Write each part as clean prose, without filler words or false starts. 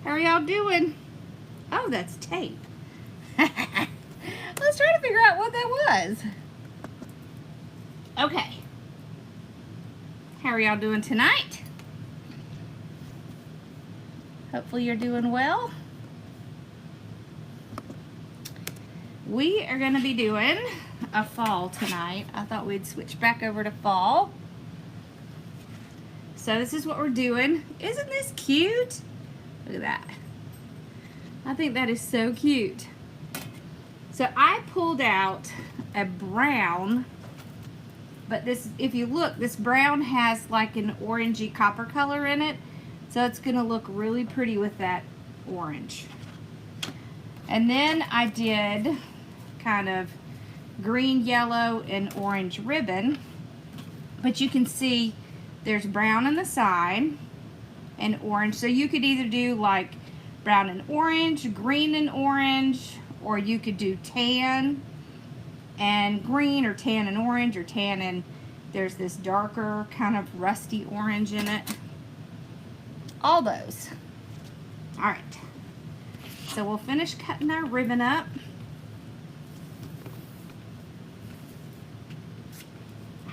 How are y'all doing? Oh, that's tape. Let's try to figure out what that was. Okay. How are y'all doing tonight? Hopefully you're doing well. We are going to be doing a fall tonight. I thought we'd switch back over to fall. So this is what we're doing. Isn't this cute? Look at that. I think that is so cute. So I pulled out a brown, but this, if you look, this brown has like an orangey copper color in it. So it's gonna look really pretty with that orange. And then I did kind of green, yellow, and orange ribbon. But you can see there's brown on the side and orange. So you could either do like brown and orange, green and orange, or you could do tan and green, or tan and orange, or tan and there's this darker kind of rusty orange in it. All those. All right. So we'll finish cutting our ribbon up.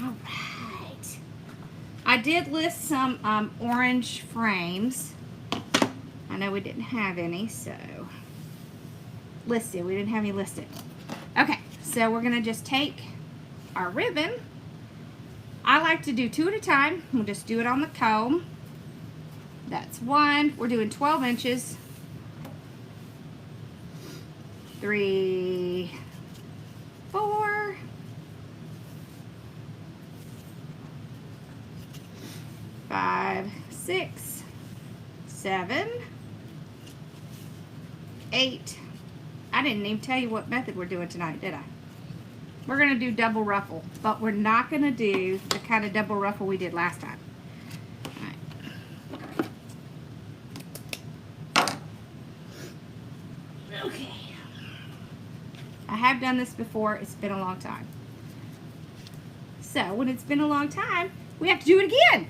All right. I did list some orange frames. I know we didn't have any, so listed. We didn't have any listed. Okay, so we're gonna just take our ribbon. I like to do 2 at a time. We'll just do it on the comb. That's 1. We're doing 12 inches. 3, 4, 5, 6, 7, 8. I didn't even tell you what method we're doing tonight, did I? We're going to do double ruffle, but we're not going to do the kind of double ruffle we did last time. All right. Okay. I have done this before. It's been a long time. So when it's been a long time, we have to do it again.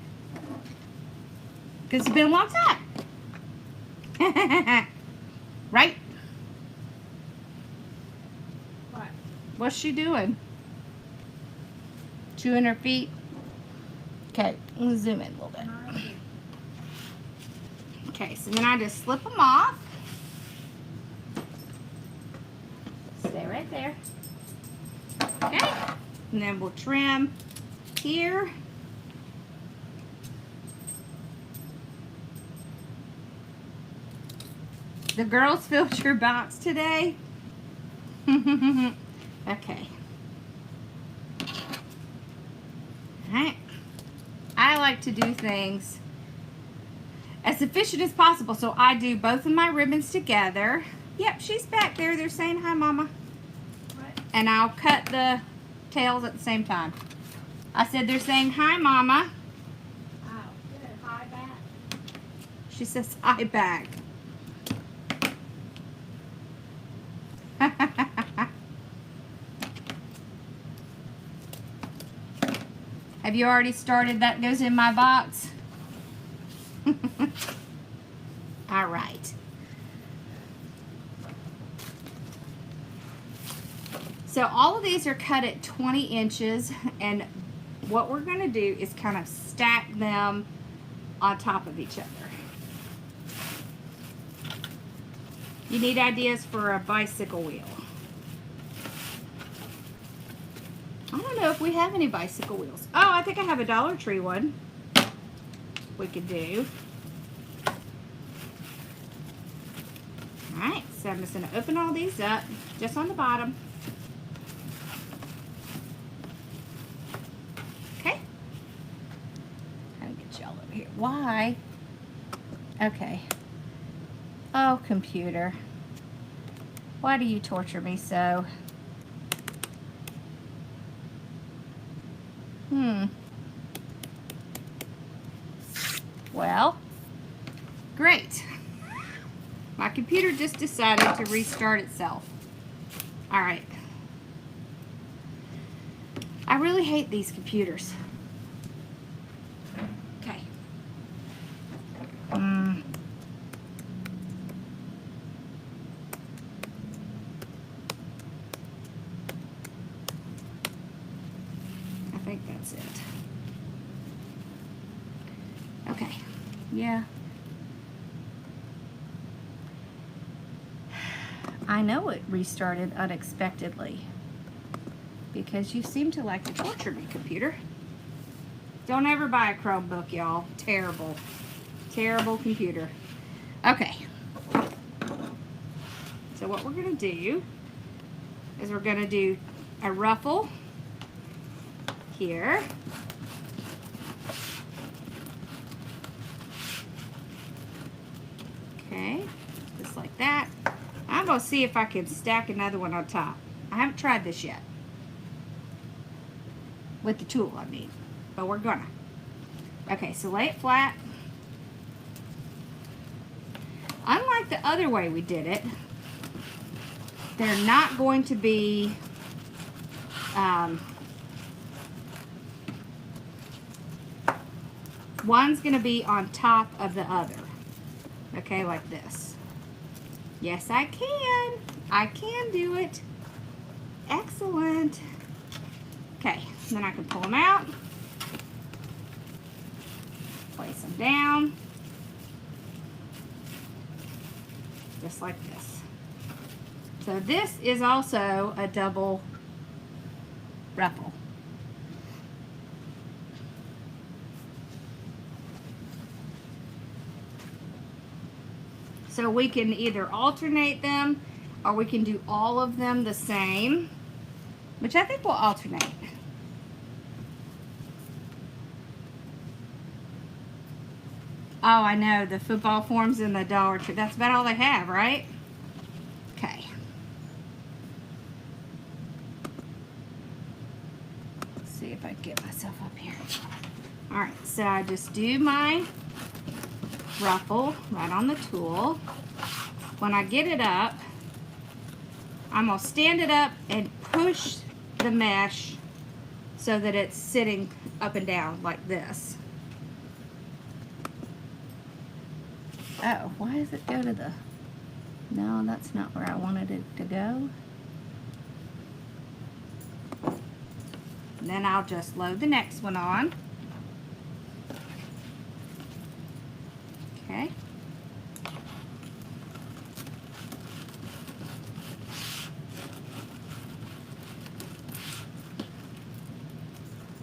Because it's been a long time. Right? What? What's she doing? Chewing her feet? Okay, let's zoom in a little bit. Okay, so then I just slip them off. Stay right there. Okay, and then we'll trim here. The girls filled your box today? Okay. Alright. I like to do things as efficient as possible, so I do both of my ribbons together. Yep, she's back there. They're saying hi, Mama. What? And I'll cut the tails at the same time. I said they're saying hi, Mama. Oh, good. Hi back. She says hi back. Have you already started? That goes in my box. All right. So all of these are cut at 20 inches, and what we're going to do is kind of stack them on top of each other. You need ideas for a bicycle wheel. I don't know if we have any bicycle wheels. Oh, I think I have a Dollar Tree one we could do. Alright, so I'm just going to open all these up, just on the bottom. Okay. Let me get y'all over here. Why? Okay. Oh, computer. Why do you torture me so? Well, great. My computer just decided to restart itself. All right. I really hate these computers. Okay. Yeah. I know it restarted unexpectedly because you seem to like to torture me, computer. Don't ever buy a Chromebook, y'all. Terrible. Terrible computer. Okay. So what we're going to do is we're going to do a ruffle here. Okay. Just like that. I'm going to see if I can stack another one on top. I haven't tried this yet. With the tool, I mean. But we're gonna. Okay, so lay it flat. Unlike the other way we did it, they're not going to be one's going to be on top of the other. Okay, like this. Yes, I can. I can do it. Excellent. Okay, then I can pull them out. Place them down. Just like this. So this is also a double ruffle. So we can either alternate them or we can do all of them the same, which I think we'll alternate. Oh, I know, the football forms in the Dollar Tree. That's about all they have, right? Okay. Let's see if I can get myself up here. All right, so I just do my ruffle right on the tool. When I get it up, I'm gonna stand it up and push the mesh so that it's sitting up and down like this. Oh, why does it go to the... No, that's not where I wanted it to go. And then I'll just load the next one on. Okay.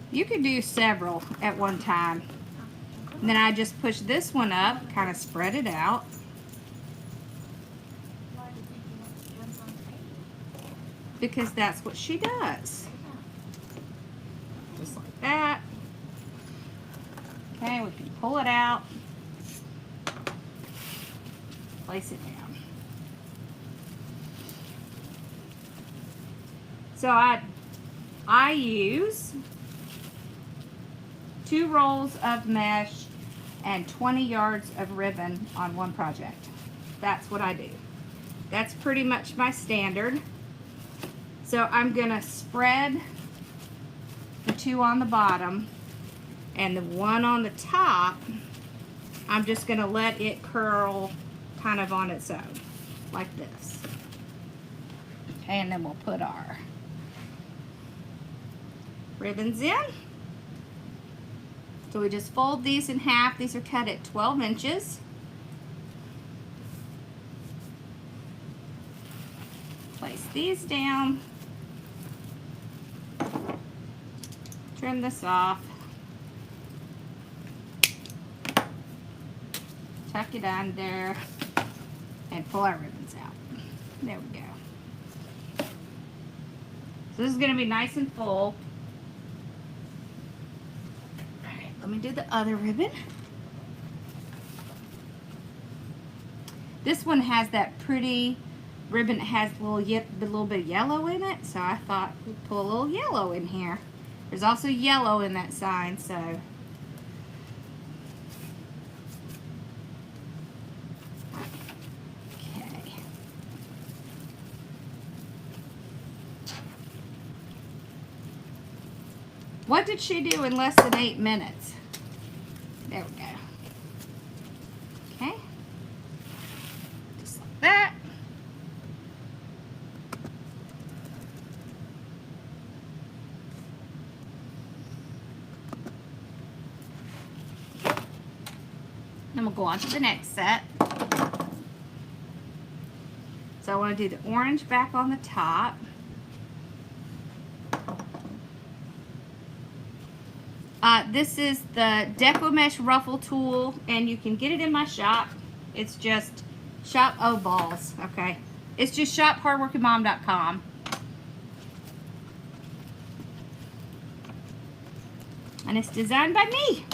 You could do several at one time. And then I just push this one up, kind of spread it out. Because that's what she does. Just like that. Okay, we can pull it out. Place it down. So I use 2 rolls of mesh and 20 yards of ribbon on one project. That's what I do. That's pretty much my standard. So I'm gonna spread the 2 on the bottom and the 1 on the top, I'm just gonna let it curl kind of on its own, like this. Okay, and then we'll put our ribbons in. So we just fold these in half. These are cut at 12 inches. Place these down. Trim this off. Tuck it under and pull our ribbons out. There we go. So this is going to be nice and full. Let me do the other ribbon. This one has that pretty ribbon that has a little bit of yellow in it, so I thought we'd pull a little yellow in here. There's also yellow in that sign, so. Okay. What did she do in less than 8 minutes? There we go. Okay. Just like that. I'm then we'll go on to the next set. So I want to do the orange back on the top. This is the Deco Mesh Ruffle tool, and you can get it in my shop. It's just shop balls, okay? It's just shop hardworkingmom.com. And it's designed by me.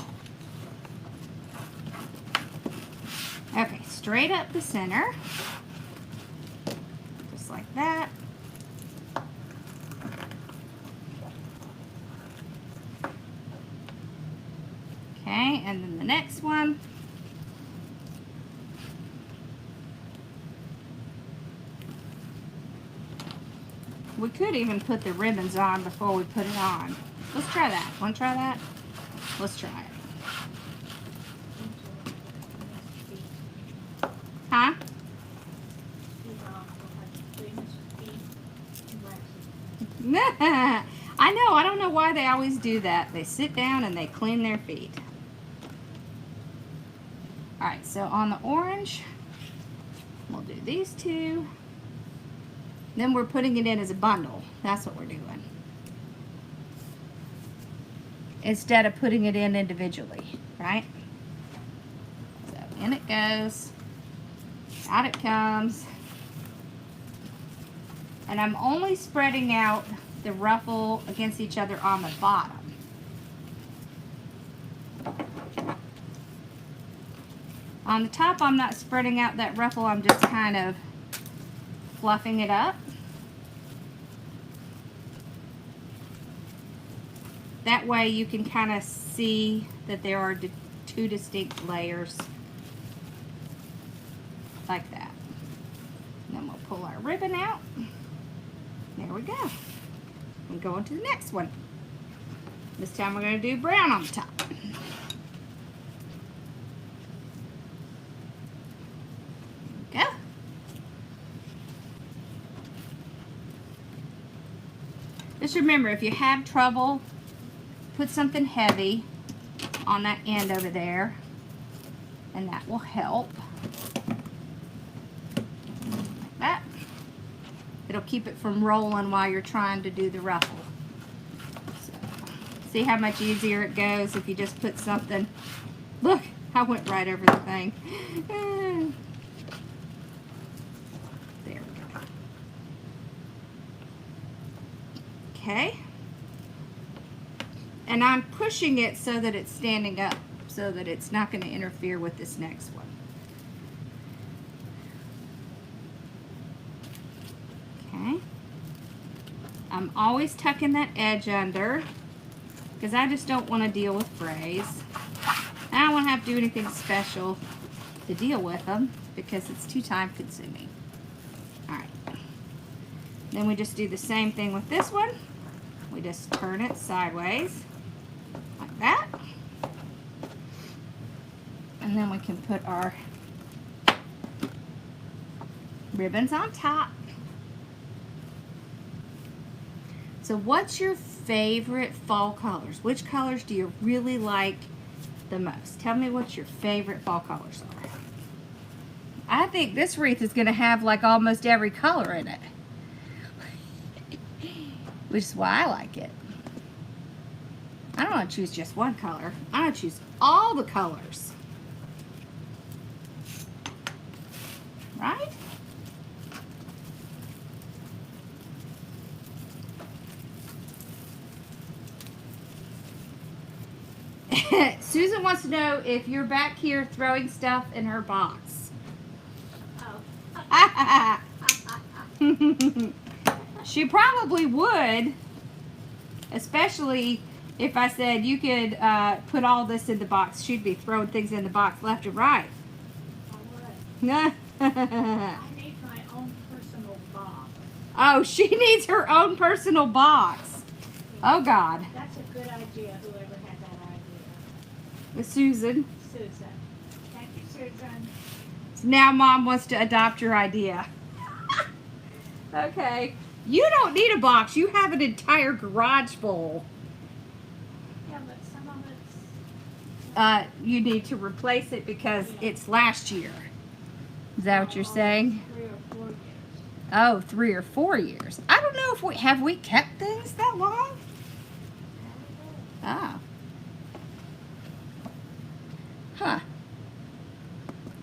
Okay, straight up the center. Just like that. Okay, and then the next one. We could even put the ribbons on before we put it on. Let's try that. Want to try that? Let's try it. Huh? I know. I don't know why they always do that. They sit down and they clean their feet. Alright, so on the orange, we'll do these two. Then we're putting it in as a bundle. That's what we're doing. Instead of putting it in individually, right? So in it goes. Out it comes. And I'm only spreading out the ruffle against each other on the bottom. On the top, I'm not spreading out that ruffle. I'm just kind of fluffing it up. That way you can kind of see that there are two distinct layers. Like that. And then we'll pull our ribbon out. There we go. And go on to the next one. This time we're going to do brown on the top. Go. Just remember, if you have trouble, put something heavy on that end over there, and that will help. Like that. It'll keep it from rolling while you're trying to do the ruffle. So, see how much easier it goes if you just put something. Look, I went right over the thing. There we go. Okay. And I'm pushing it so that it's standing up, so that it's not going to interfere with this next one. Okay. I'm always tucking that edge under because I just don't want to deal with frays. I don't want to have to do anything special to deal with them because it's too time consuming. Alright. Then we just do the same thing with this one. We just turn it sideways. Like that. And then we can put our ribbons on top. So what's your favorite fall colors? Which colors do you really like the most? Tell me what your favorite fall colors are. I think this wreath is going to have like almost every color in it. Which is why I like it. I don't want to choose just one color. I want to choose all the colors. Right? Susan wants to know if you're back here throwing stuff in her box. Oh. She probably would, especially if I said you could put all this in the box. She'd be throwing things in the box left and right. I need my own personal box. Oh, she needs her own personal box. Oh, God. That's a good idea, whoever had that idea. With Susan. Susan. Thank you, Susan. So now Mom wants to adopt your idea. Okay. You don't need a box. You have an entire garage full. Yeah, but some of it's you need to replace it because it's last year. Is that what you're saying? 3 or 4 years. Oh, 3 or 4 years. I don't know if we kept things that long? Oh. Huh.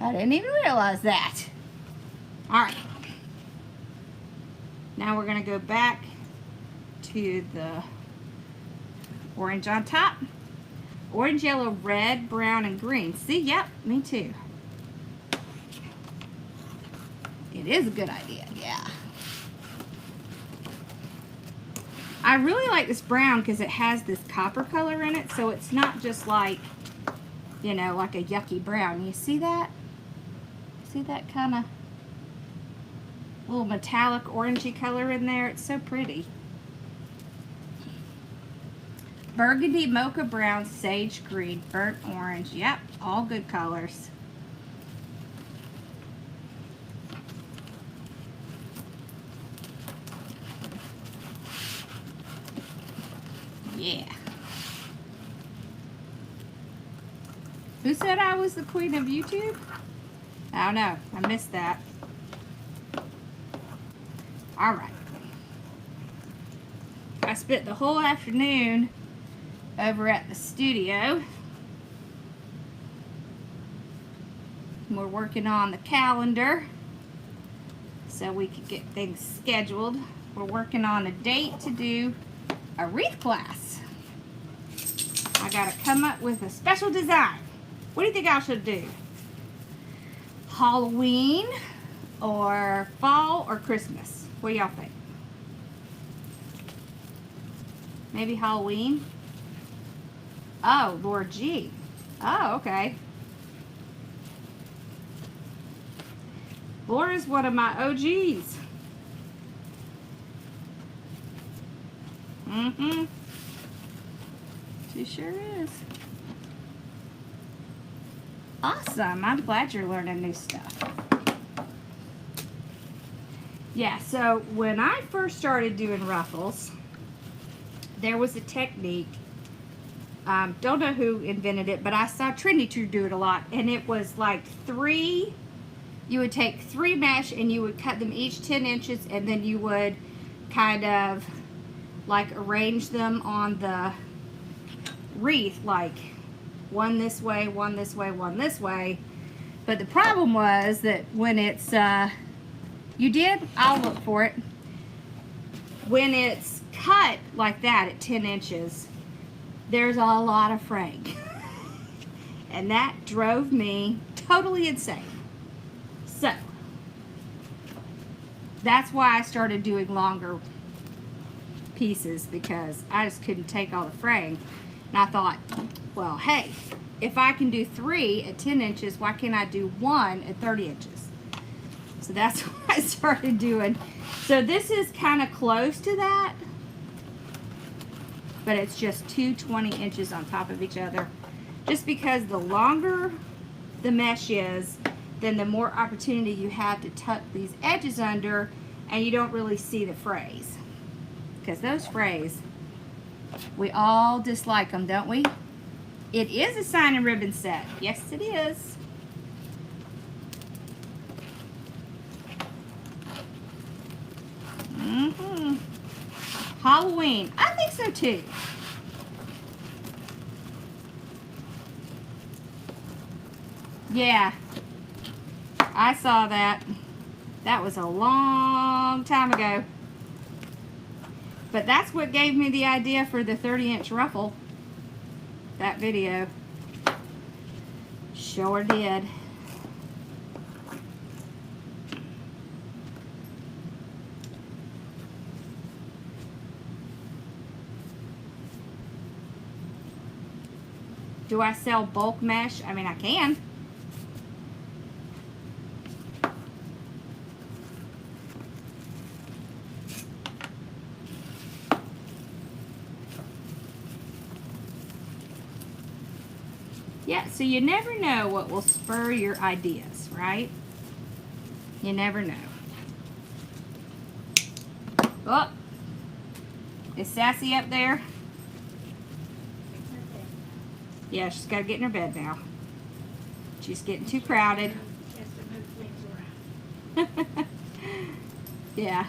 I didn't even realize that. All right. Now we're going to go back to the orange on top. Orange, yellow, red, brown, and green. See, yep, me too. It is a good idea, yeah. I really like this brown because it has this copper color in it, so it's not just like, you know, like a yucky brown. You see that? See that kind of little metallic orangey color in there? It's so pretty. Burgundy, mocha brown, sage green, burnt orange. Yep, all good colors. Yeah. Who said I was the queen of YouTube? I don't know. I missed that. All right. I spent the whole afternoon over at the studio. We're working on the calendar so we could get things scheduled. We're working on a date to do a wreath class. I gotta come up with a special design. What do you think I should do? Halloween or fall or Christmas? What do y'all think? Maybe Halloween? Oh, Lord G. Oh, okay. Laura's one of my OGs. Mm-hmm. She sure is. Awesome. I'm glad you're learning new stuff. Yeah, so when I first started doing ruffles, there was a technique. Don't know who invented it, but I saw Trendy True do it a lot. And it was like you would take 3 mesh and you would cut them each 10 inches and then you would kind of like arrange them on the wreath, like one this way, one this way, one this way. But the problem was that when it's, I'll look for it. When it's cut like that at 10 inches, there's a lot of fraying. And that drove me totally insane. So, that's why I started doing longer pieces, because I just couldn't take all the fraying. And I thought, well, hey, if I can do 3 at 10 inches, why can't I do 1 at 30 inches? So that's what I started doing. So this is kind of close to that, but it's just 2 20 inches on top of each other. Just because the longer the mesh is, then the more opportunity you have to tuck these edges under, and you don't really see the frays. Because those frays, we all dislike them, don't we? It is a sign and ribbon set. Yes, it is. Mm-hmm. Halloween. I think so too. Yeah. I saw that. That was a long time ago. But that's what gave me the idea for the 30-inch ruffle. That video. Sure did. Do I sell bulk mesh? I mean, I can. Yeah, so you never know what will spur your ideas, right? You never know. Oh, is Sassy up there? Yeah, she's got to get in her bed now. She's getting too crowded. She has to move things around. Yeah.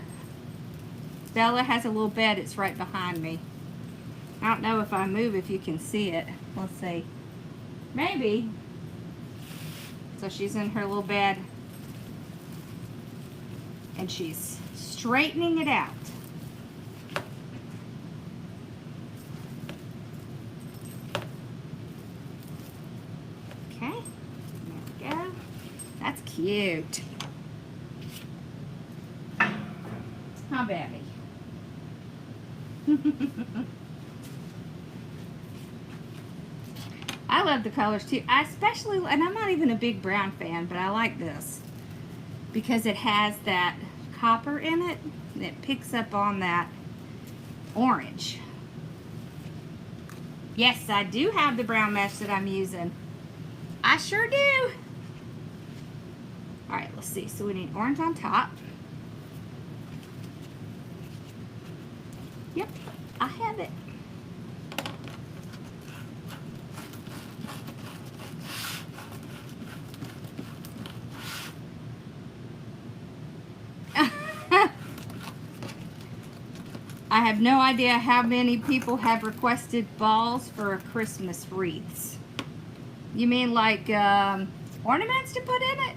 Bella has a little bed. It's right behind me. I don't know if I move if you can see it. Let's see. Maybe. So she's in her little bed. And she's straightening it out. Okay. There we go. That's cute. Huh, baby? I love the colors too. I especially, and I'm not even a big brown fan, but I like this because it has that copper in it and it picks up on that orange. Yes, I do have the brown mesh that I'm using. I sure do. All right, let's see. So we need orange on top. Yep, I have it. I have no idea how many people have requested balls for Christmas wreaths. You mean like ornaments to put in it?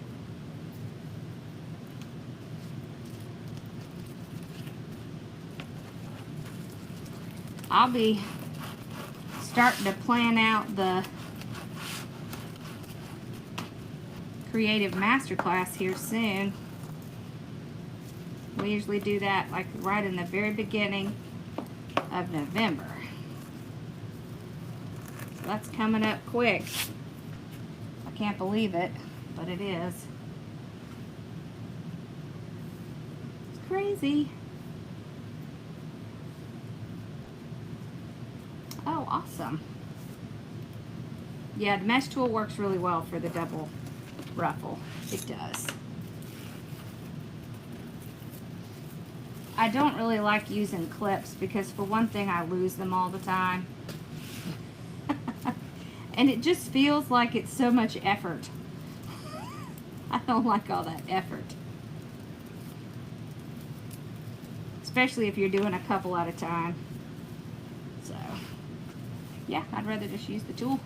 I'll be starting to plan out the creative masterclass here soon. We usually do that like right in the very beginning of November. So that's coming up quick. I can't believe it, but it is. It's crazy. Oh, awesome. Yeah, the mesh tool works really well for the double ruffle. It does. I don't really like using clips because for one thing I lose them all the time. And it just feels like it's so much effort. I don't like all that effort. Especially if you're doing a couple at a time. So, yeah, I'd rather just use the tool.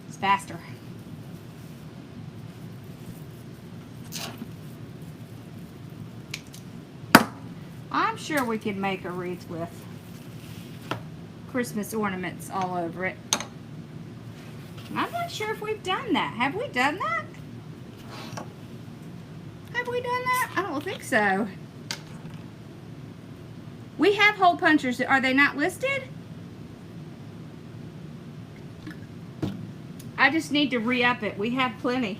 It's faster. I'm sure we could make a wreath with Christmas ornaments all over it. I'm not sure if we've done that. Have we done that? Have we done that? I don't think so. We have hole punchers. Are they not listed? I just need to re-up it. We have plenty.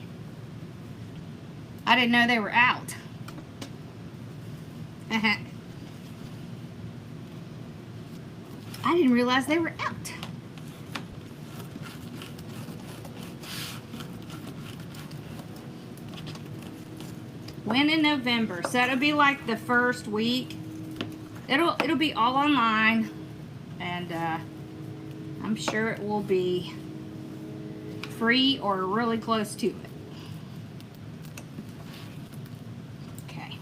I didn't know they were out. I didn't realize they were out. When in November, so it'll be like the first week. It'll be all online, and I'm sure it will be free or really close to it. Okay.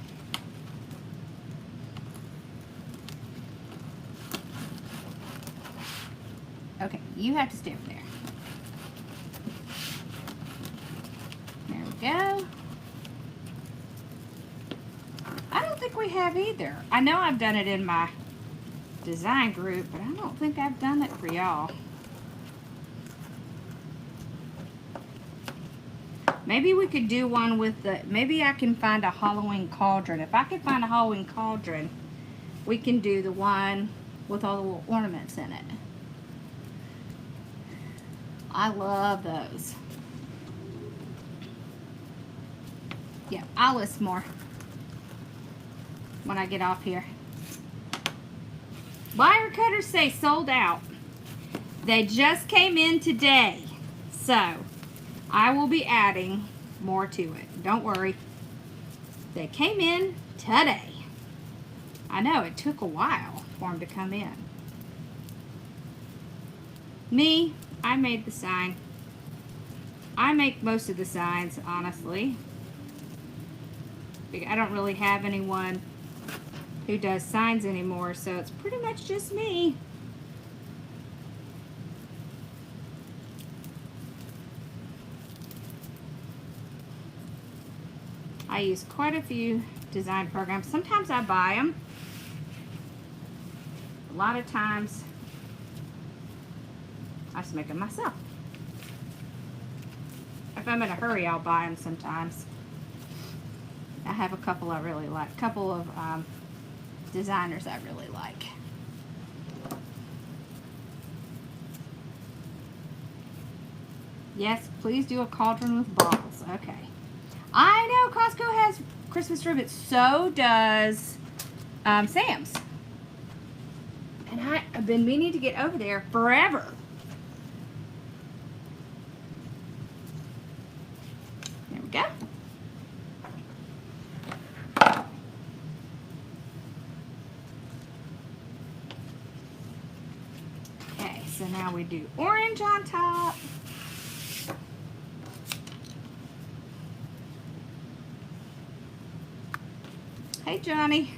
Okay, you have to stay over there. There we go. I don't think we have either. I know I've done it in my design group, but I don't think I've done it for y'all. Maybe we could do one with the, maybe I can find a Halloween cauldron. If I could find a Halloween cauldron, we can do the one with all the little ornaments in it. I love those. Yeah, I'll list more when I get off here. Wire cutters say sold out. They just came in today, so I will be adding more to it. Don't worry. They came in today. I know, it took a while for them to come in. Me, I made the sign. I make most of the signs, honestly. I don't really have anyone who does signs anymore, so it's pretty much just me. I use quite a few design programs. Sometimes I buy them. A lot of times I just make them myself. If I'm in a hurry, I'll buy them sometimes. I have a couple I really like. A couple of designers I really like. Yes, please do a cauldron with balls. Okay. I know Costco has Christmas ribbons. So does Sam's. And I've been meaning to get over there forever. There we go. Okay, so now we do orange on top. Hey, Johnny.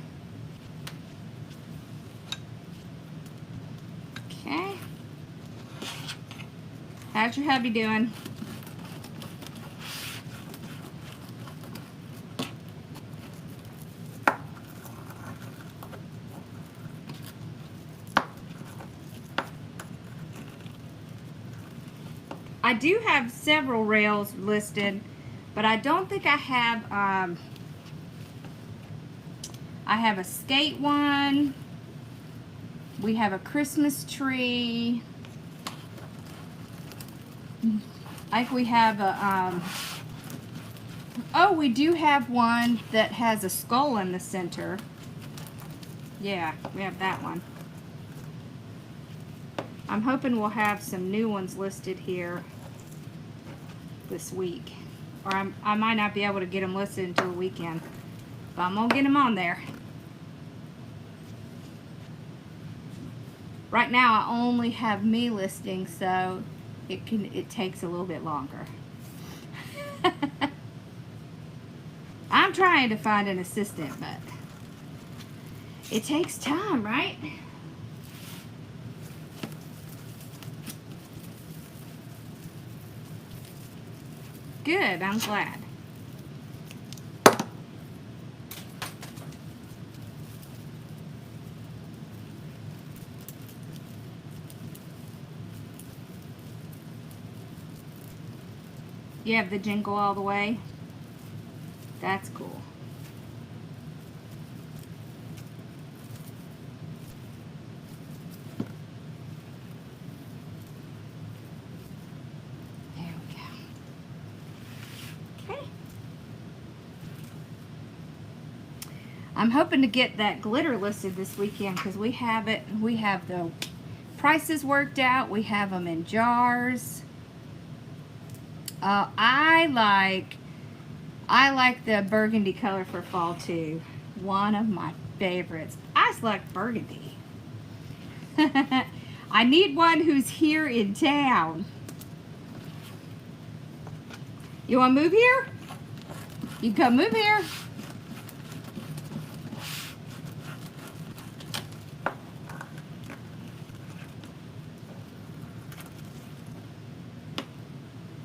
Okay. How's your hubby doing? I do have several rails listed, but I don't think I have a skate one. We have a Christmas tree. I think we have a, oh, we do have one that has a skull in the center. Yeah, we have that one. I'm hoping we'll have some new ones listed here this week. Or I might not be able to get them listed until the weekend. But I'm going to get them on there. Right now I only have me listing, so it takes a little bit longer. I'm trying to find an assistant, but it takes time, right? Good, I'm glad. You have the jingle all the way? That's cool. There we go. Okay. I'm hoping to get that glitter listed this weekend because we have it. We have the prices worked out. We have them in jars. I like the burgundy color for fall too. One of my favorites. I select burgundy. I need one who's here in town. You want to move here? You can come move here.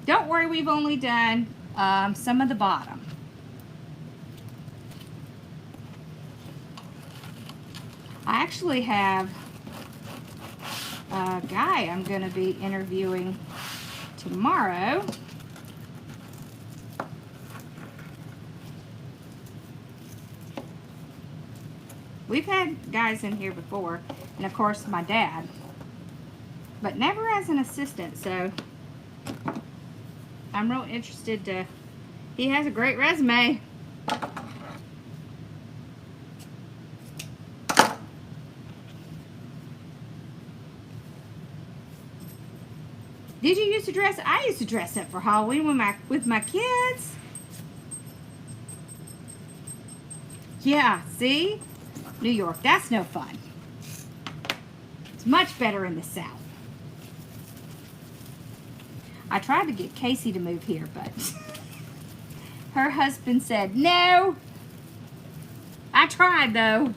Don't worry, we've only done some of the bottom. I actually have a guy I'm going to be interviewing tomorrow. We've had guys in here before, and of course my dad, but never as an assistant, so I'm real interested to, he has a great resume. Did you used to dress? I used to dress up for Halloween with my kids. Yeah, see? New York, that's no fun. It's much better in the South. I tried to get Casey to move here, but her husband said no. I tried though.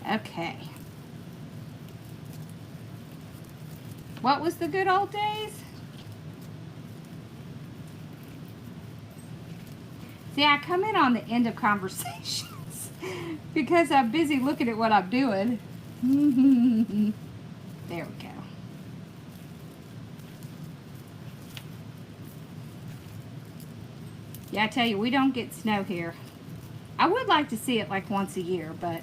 Okay. What was the good old days? See, I come in on the end of conversations because I'm busy looking at what I'm doing. There we go. Yeah, I tell you, we don't get snow here. I would like to see it like once a year, but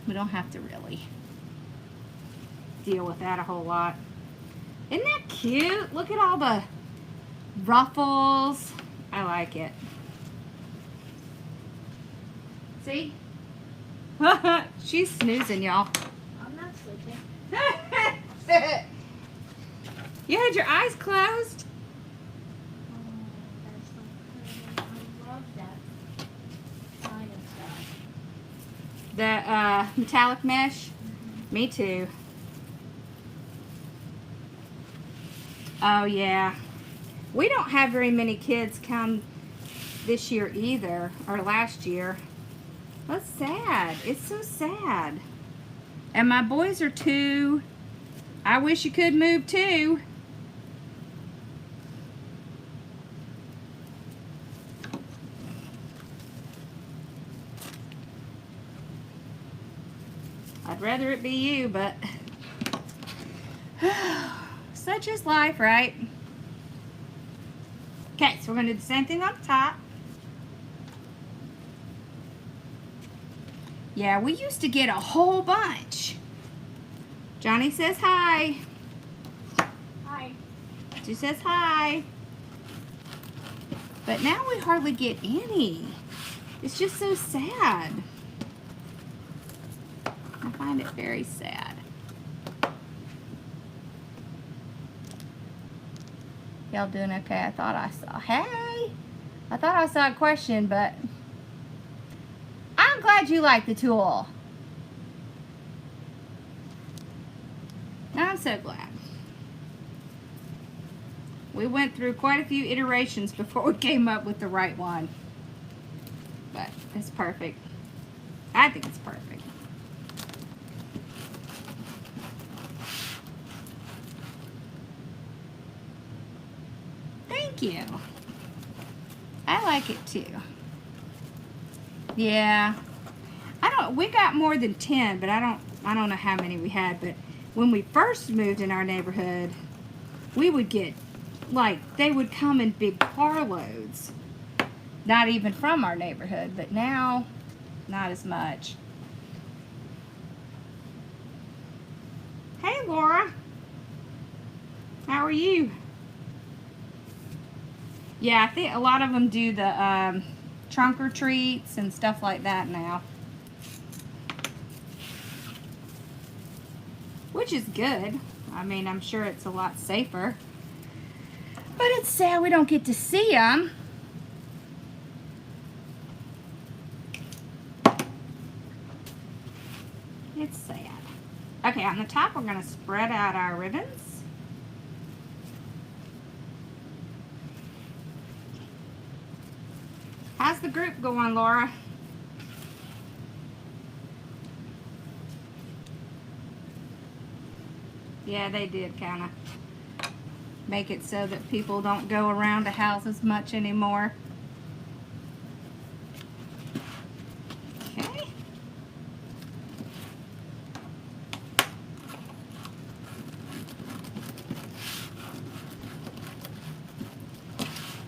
we don't have to really deal with that a whole lot. Isn't that cute? Look at all the ruffles. I like it. See? She's snoozing, y'all. I'm not sleeping. You had your eyes closed? Oh, that's so pretty. I love that kind of stuff. The metallic mesh? Me too. Oh, yeah. We don't have very many kids come this year either, or last year. That's sad. It's so sad. And my boys are 2. I wish you could move too. I'd rather it be you, but such is life, right? Okay, so we're going to do the same thing on the top. Yeah, we used to get a whole bunch. Johnny says hi. Hi. She says hi. But now we hardly get any. It's just so sad. I find it very sad. Y'all doing okay? I thought I saw, hey! I thought I saw a question, but I'm glad you like the tool. I'm so glad. We went through quite a few iterations before we came up with the right one. But it's perfect. I think it's perfect. Thank you. I like it too. Yeah. We got more than 10, but I don't know how many we had, but when we first moved in our neighborhood, we would get, like, they would come in big carloads. Not even from our neighborhood, but now, not as much. Hey, Laura. How are you? Yeah, I think a lot of them do the trunk or treats and stuff like that now. Which is good. I mean, I'm sure it's a lot safer. But it's sad we don't get to see them. It's sad. Okay, on the top, we're going to spread out our ribbons. How's the group going, Laura? Yeah, they did kind of make it so that people don't go around the house as much anymore. Okay.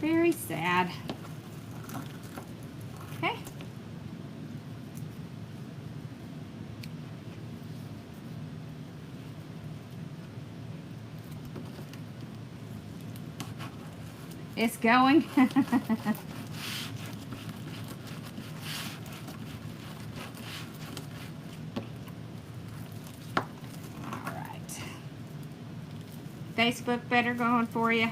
Very sad. Okay. It's going. All right. Facebook better going for you?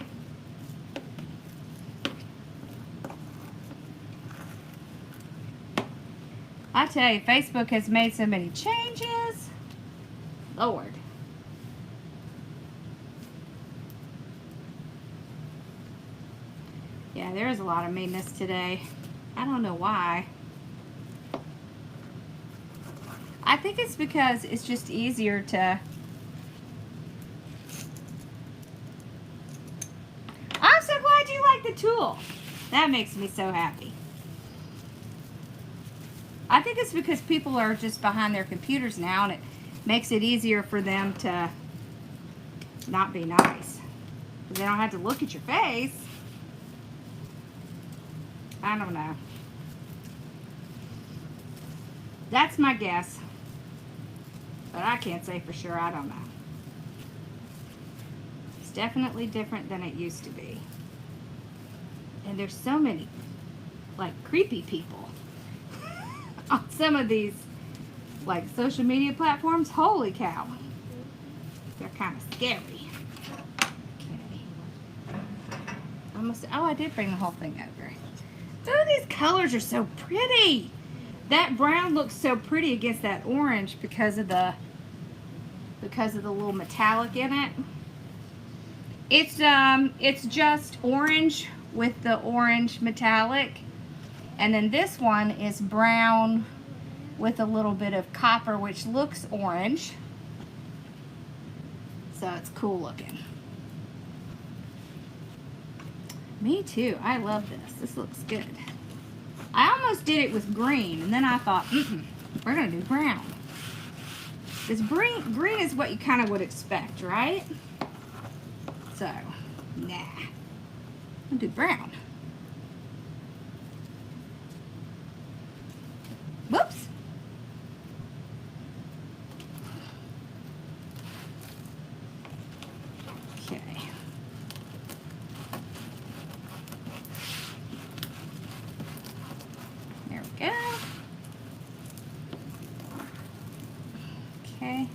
I tell you, Facebook has made so many changes. Lord. Yeah, there is a lot of meanness today. I don't know why. I think it's because it's just easier to... I'm so glad you like the tool. That makes me so happy. I think it's because people are just behind their computers now, and it makes it easier for them to not be nice. Because they don't have to look at your face. I don't know. That's my guess. But I can't say for sure. I don't know. It's definitely different than it used to be. And there's so many, like, creepy people on some of these, like, social media platforms. Holy cow. They're kind of scary. Okay. Almost, oh, I did bring the whole thing over. Oh, these colors are so pretty. That brown looks so pretty against that orange because of the little metallic in it. It's just orange with the orange metallic, and then this one is brown with a little bit of copper, which looks orange. So it's cool looking. Me too. I love this. This looks good. I almost did it with green, and then I thought, we're going to do brown. This green is what you kind of would expect, right? So, nah. I'll do brown. Whoops. Okay. There we go. Okay.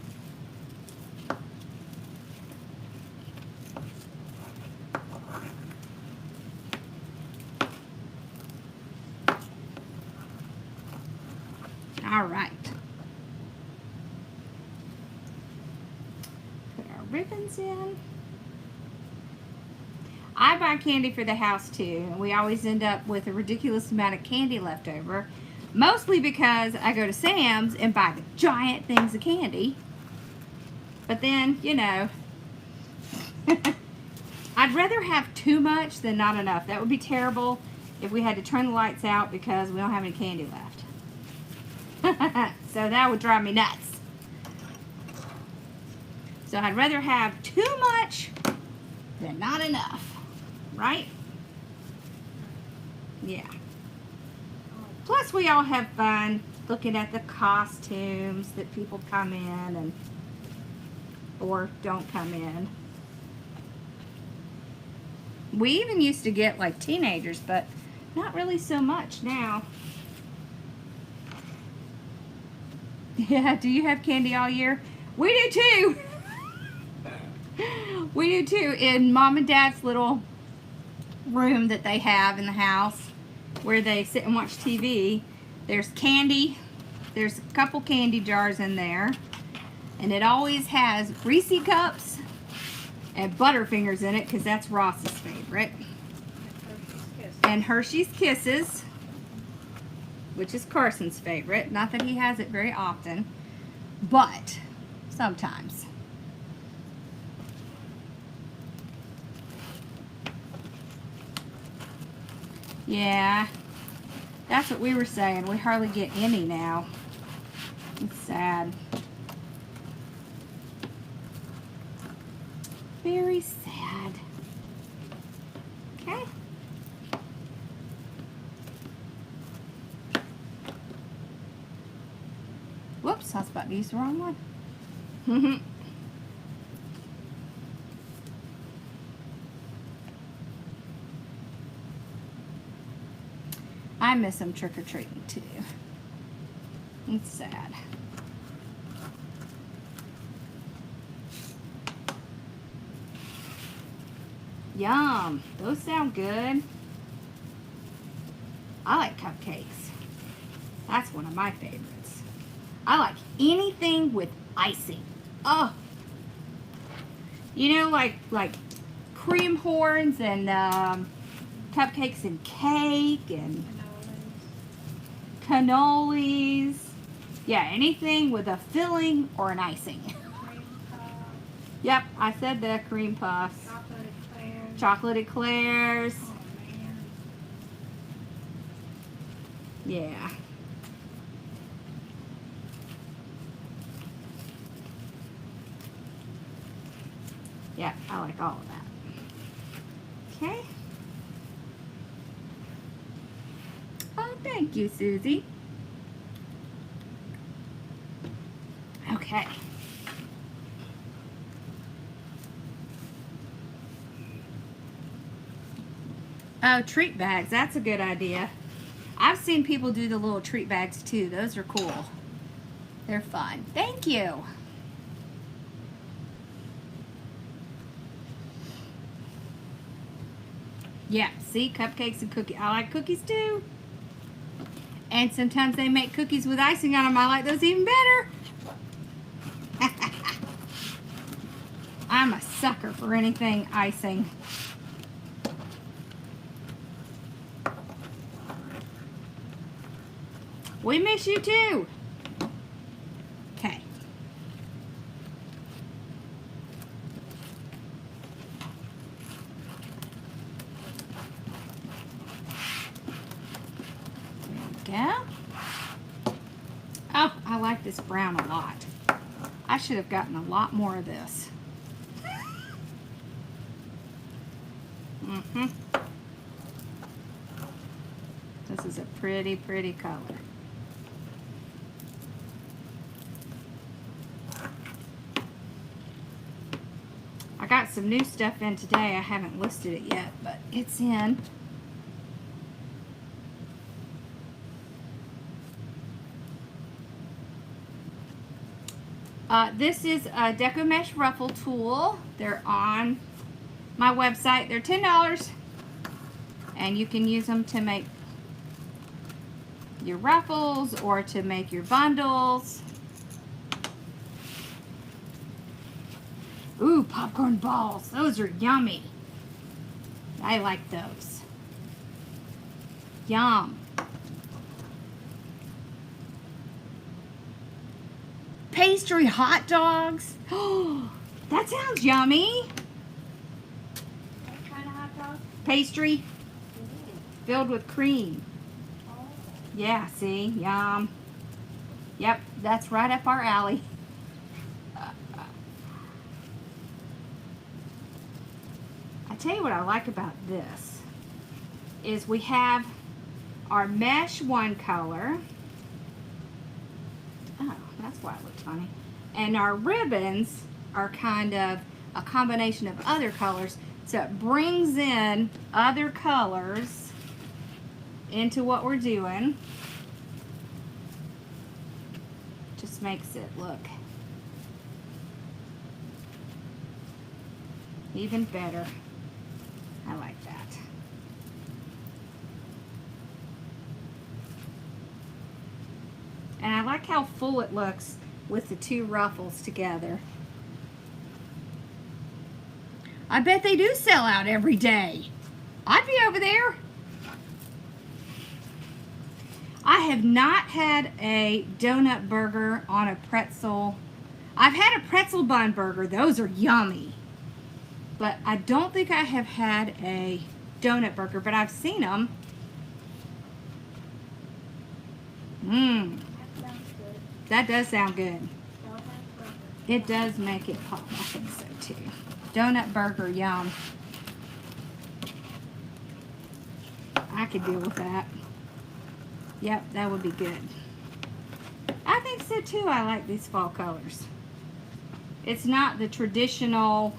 All right. Put our ribbons in. I buy candy for the house too, and we always end up with a ridiculous amount of candy left over. Mostly because I go to Sam's and buy the giant things of candy. But then, you know, I'd rather have too much than not enough. That would be terrible if we had to turn the lights out because we don't have any candy left. So that would drive me nuts. So I'd rather have too much than not enough. Right? Yeah. Plus, we all have fun looking at the costumes that people come in and or don't come in. We even used to get like teenagers, but not really so much now. Yeah, do you have candy all year? We do too. We do too. In Mom and Dad's little room that they have in the house where they sit and watch TV, there's candy. There's a couple candy jars in there. And it always has Reese cups and Butterfingers in it because that's Ross's favorite. And Hershey's Kisses, which is Carson's favorite. Not that he has it very often, but sometimes. Yeah, that's what we were saying. We hardly get any now. It's sad. Very sad. Okay. Whoops, I was about to use the wrong one. I miss them trick-or-treating too. It's sad. Yum. Those sound good. I like cupcakes. That's That's one of my favorites. I like anything with icing. Oh, you know, like cream horns and cupcakes and cake and cannolis. Yeah, anything with a filling or an icing. Cream puff. Yep, I said the cream puffs. Chocolate eclairs. Chocolate eclairs. Oh man. Yeah. Yeah, I like all of that. Okay. Oh, thank you, Susie. Okay. Oh, treat bags. That's a good idea. I've seen people do the little treat bags too. Those are cool. They're fun. Thank you. Yeah, see, cupcakes and cookies. I like cookies too. And sometimes they make cookies with icing on them. I like those even better. I'm a sucker for anything icing. We miss you too. Okay. There we go. Oh, I like this brown a lot. I should have gotten a lot more of this. This is a pretty, pretty color. I got some new stuff in today. I haven't listed it yet, but it's in. This is a Deco Mesh Ruffle tool. They're on my website. They're $10. And you can use them to make your ruffles or to make your bundles. Ooh, popcorn balls. Those are yummy. I like those. Yum. Pastry hot dogs. Oh, that sounds yummy. What kind of hot dog? Pastry Ooh. filled with cream. Oh. Yeah, see? Yum. Yep, that's right up our alley. I tell you what I like about this is we have our mesh one color. Oh, that's why it looks funny. And our ribbons are kind of a combination of other colors, so it brings in other colors into what we're doing. Just makes it look even better. I like that. And I like how full it looks with the two ruffles together. I bet they do sell out every day. I'd be over there. I have not had a donut burger on a pretzel. I've had a pretzel bun burger. Those are yummy. But I don't think I have had a donut burger, but I've seen them. Mmm. That sounds good. That does sound good. Donut burger. It does make it pop. I think so too. Donut burger, yum. I could deal with that. Yep, that would be good. I think so too. I like these fall colors. It's not the traditional,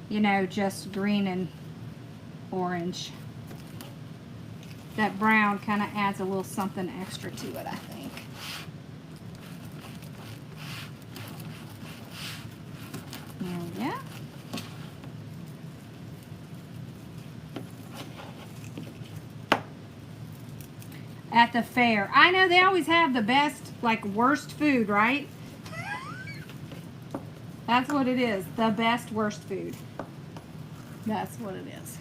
you know, just green and orange. That brown kind of adds a little something extra to it, I think. There we go. at the fair. I know they always have the best, like, worst food, right? That's what it is. The best, worst food. That's what it is.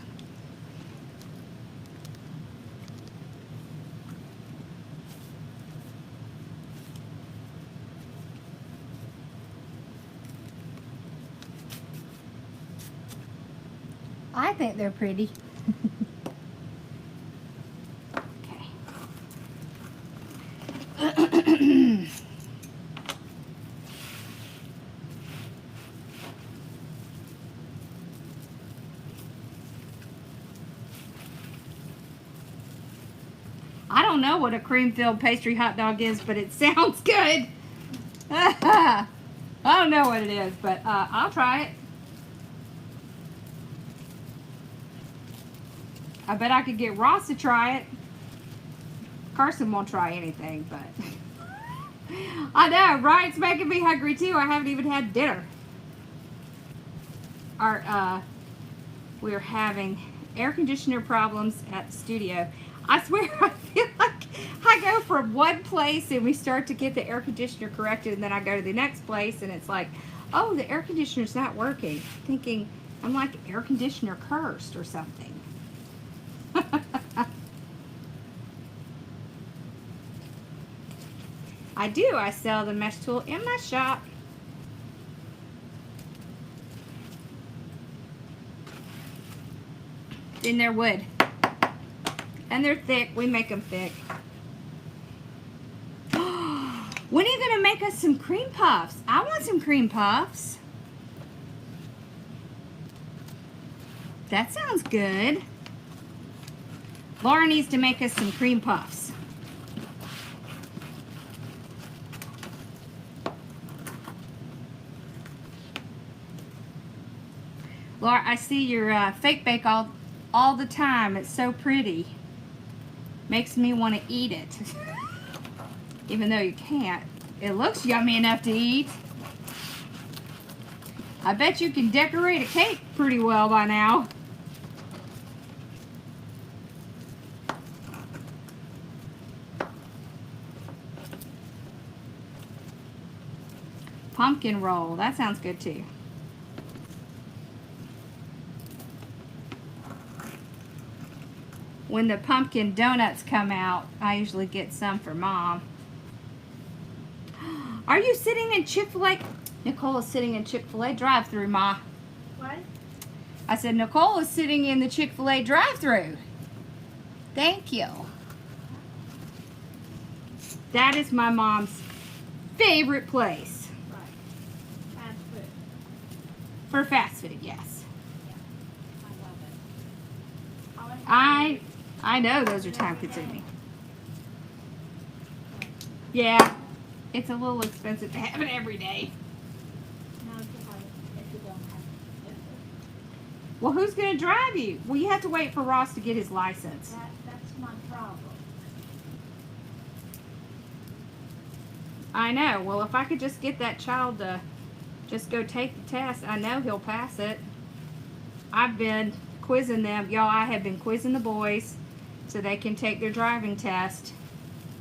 I think they're pretty. Okay. I don't know what a cream-filled pastry hot dog is, but it sounds good. I don't know what it is, but I'll try it. I bet I could get Ross to try it. Carson won't try anything, but I know, right? It's making me hungry too. I haven't even had dinner. We're having air conditioner problems at the studio. I swear, I feel like I go from one place and we start to get the air conditioner corrected, and then I go to the next place and it's like, oh, the air conditioner's not working. Thinking I'm like air conditioner cursed or something. I do. I sell the mesh tool in my shop. And they're wood. And they're thick. We make them thick. When are you going to make us some cream puffs? I want some cream puffs. That sounds good. Laura needs to make us some cream puffs. Laura, I see your fake bake all the time. It's so pretty. Makes me want to eat it. Even though you can't. It looks yummy enough to eat. I bet you can decorate a cake pretty well by now. Pumpkin roll. That sounds good too. When the pumpkin donuts come out, I usually get some for Mom. Are you sitting in Chick-fil-A? Nicole is sitting in Chick-fil-A drive-thru, Ma. What? I said Nicole is sitting in the Chick-fil-A drive-thru. Thank you. That is my mom's favorite place. Right. Fast food. For fast food, yes. Yeah. I love it. I know those are time consuming. Yeah, it's a little expensive to have it every day. No, if you don't have it. Well, who's going to drive you? Well, you have to wait for Ross to get his license. That's my problem. I know. Well, if I could just get that child to just go take the test, I know he'll pass it. I've been quizzing them. Y'all, I have been quizzing the boys so they can take their driving test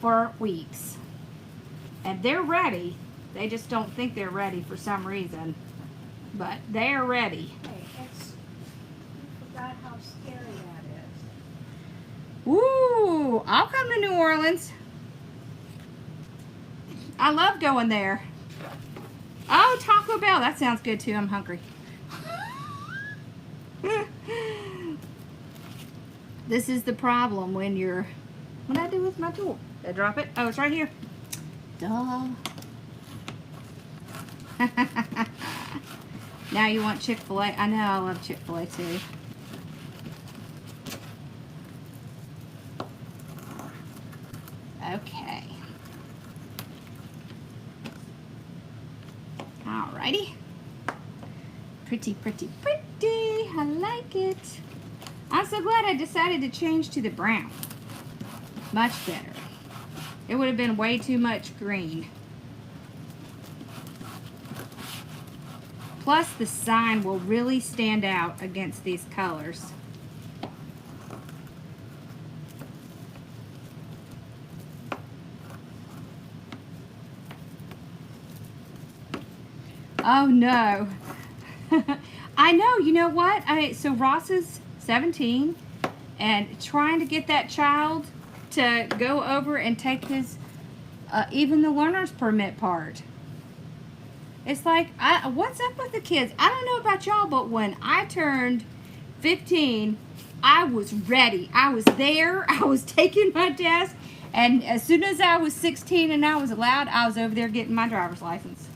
for weeks. And they're ready. They just don't think they're ready for some reason. But they're ready. Hey, you forgot how scary that is. Woo! I'll come to New Orleans. I love going there. Oh, Taco Bell. That sounds good too. I'm hungry. This is the problem when you're... What did I do with my tool? Did I drop it? Oh, it's right here. Duh. Now you want Chick-fil-A. I know I love Chick-fil-A too. Okay. Alrighty. Pretty, pretty, pretty. I like it. I'm so glad I decided to change to the brown. Much better. It would have been way too much green. Plus the sign will really stand out against these colors. Oh no. I know, you know what? So Ross is 17 and trying to get that child to go over and take his, even the learner's permit part. It's like, what's up with the kids? I don't know about y'all, but when I turned 15, I was ready. I was there. I was taking my test. And as soon as I was 16 and I was allowed, I was over there getting my driver's license.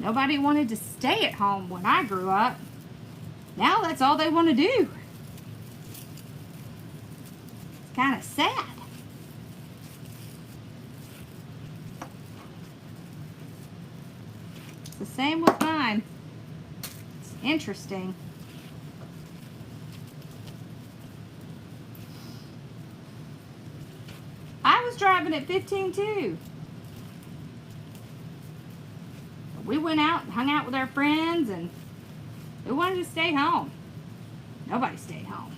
Nobody wanted to stay at home when I grew up. Now that's all they want to do. It's kind of sad. It's the same with mine. It's interesting. I was driving at 15 too. We went out and hung out with our friends and we wanted to stay home. Nobody stayed home.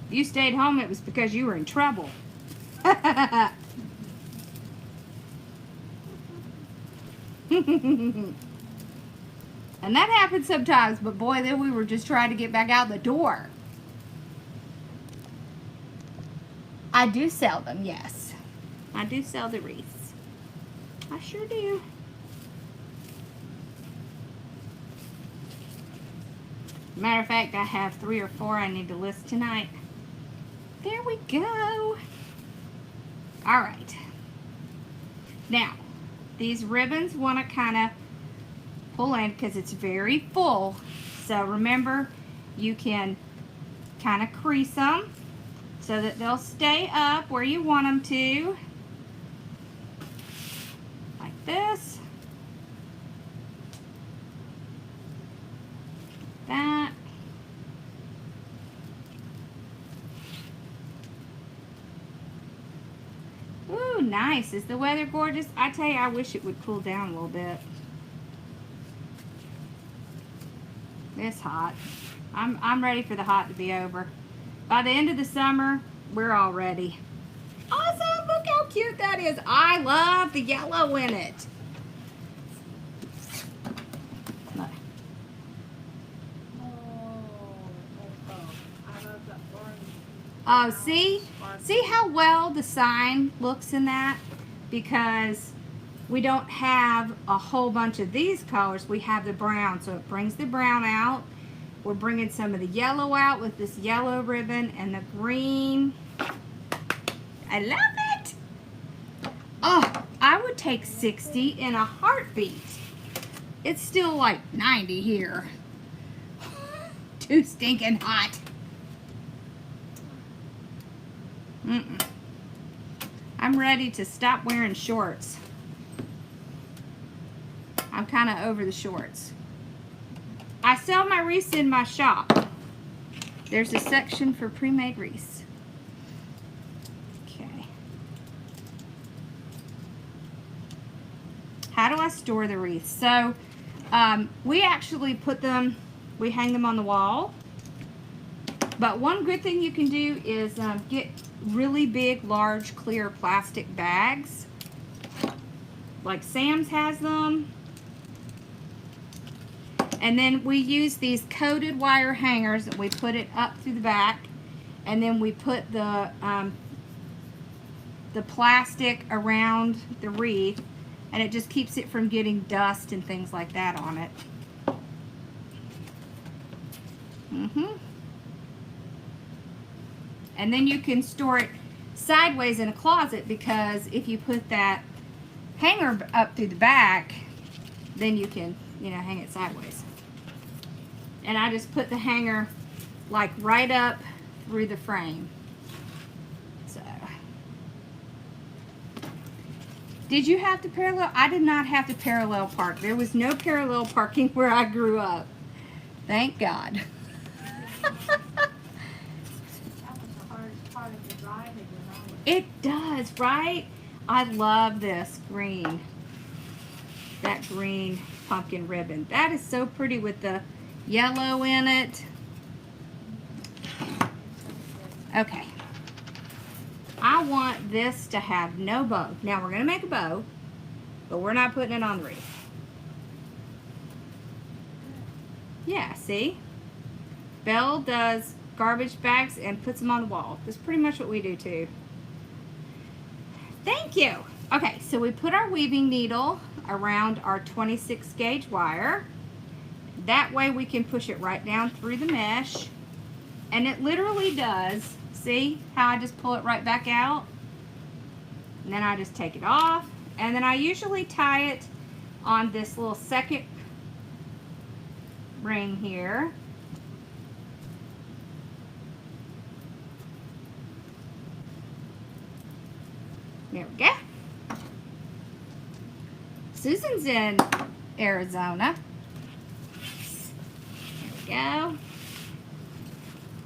If you stayed home, it was because you were in trouble. And that happens sometimes, but boy, then we were just trying to get back out the door. I do sell them, yes. I do sell the wreaths. I sure do. Matter of fact, I have 3 or 4 I need to list tonight. There we go. All right. Now, these ribbons want to kind of pull in because it's very full. So remember, you can kind of crease them so that they'll stay up where you want them to. Like this. That. Ooh, nice. Is the weather gorgeous? I tell you, I wish it would cool down a little bit. It's hot. I'm ready for the hot to be over. By the end of the summer, we're all ready. Awesome! Look how cute that is. I love the yellow in it. Oh, see how well the sign looks in that? Because we don't have a whole bunch of these colors. We have the brown, so it brings the brown out. We're bringing some of the yellow out with this yellow ribbon and the green. I love it. Oh, I would take 60 in a heartbeat. It's still like 90 here. Too stinking hot. I'm ready to stop wearing shorts. I'm kind of over the shorts. I sell my wreaths in my shop. There's a section for pre-made wreaths. Okay. How do I store the wreaths? So we actually put them, we hang them on the wall. But one good thing you can do is get really big, large, clear plastic bags. Like Sam's has them. And then we use these coated wire hangers that we put it up through the back. And then we put the plastic around the wreath. And it just keeps it from getting dust and things like that on it. And then you can store it sideways in a closet, because if you put that hanger up through the back, then you can, you know, hang it sideways. And I just put the hanger like right up through the frame. So, did you have to parallel? I did not have to parallel park. There was no parallel parking where I grew up. Thank God. It does, right? I love this green. That green pumpkin ribbon. That is so pretty with the yellow in it. Okay. I want this to have no bow. Now we're going to make a bow. but we're not putting it on the wreath. Yeah, see? Belle does garbage bags and puts them on the wall. That's pretty much what we do too. Thank you. Okay, so we put our weaving needle around our 26 gauge wire. That way we can push it right down through the mesh. And it literally does. See how I just pull it right back out? And then I just take it off. And then I usually tie it on this little second ring here. There we go. Susan's in Arizona. There we go.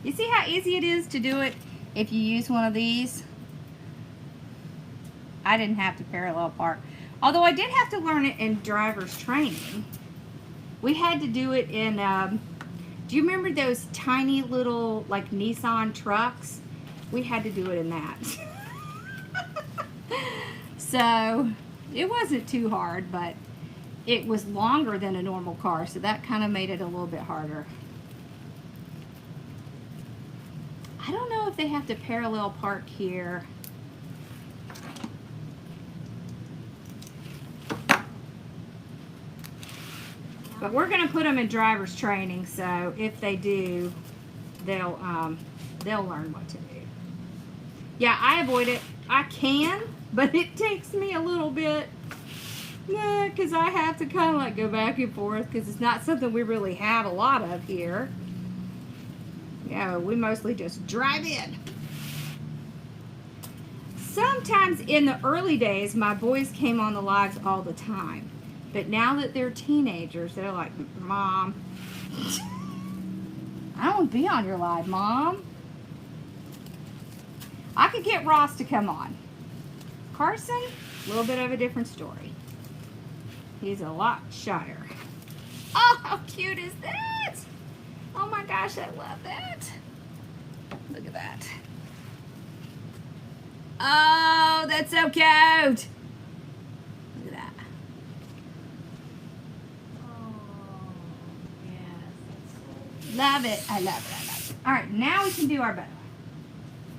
You see how easy it is to do it if you use one of these? I didn't have to parallel park. Although I did have to learn it in driver's training. We had to do it in, do you remember those tiny little like Nissan trucks? We had to do it in that. So it wasn't too hard, but it was longer than a normal car, so that kind of made it a little bit harder. I don't know if they have to parallel park here. But we're going to put them in driver's training, so if they do, they'll learn what to do. Yeah, I avoid it. I can, but it takes me a little bit. Yeah, because I have to kind of like go back and forth because it's not something we really have a lot of here. Yeah, we mostly just drive in. Sometimes in the early days, my boys came on the lives all the time. But now that they're teenagers, they're like, Mom, I don't want to be on your live, Mom. I could get Ross to come on. Carson, a little bit of a different story. He's a lot shyer. Oh, how cute is that? Oh my gosh, I love that. Look at that. Oh, that's so cute. Look at that. Oh, yes, that's so Love it. I love it. I love it. All right, now we can do our bow.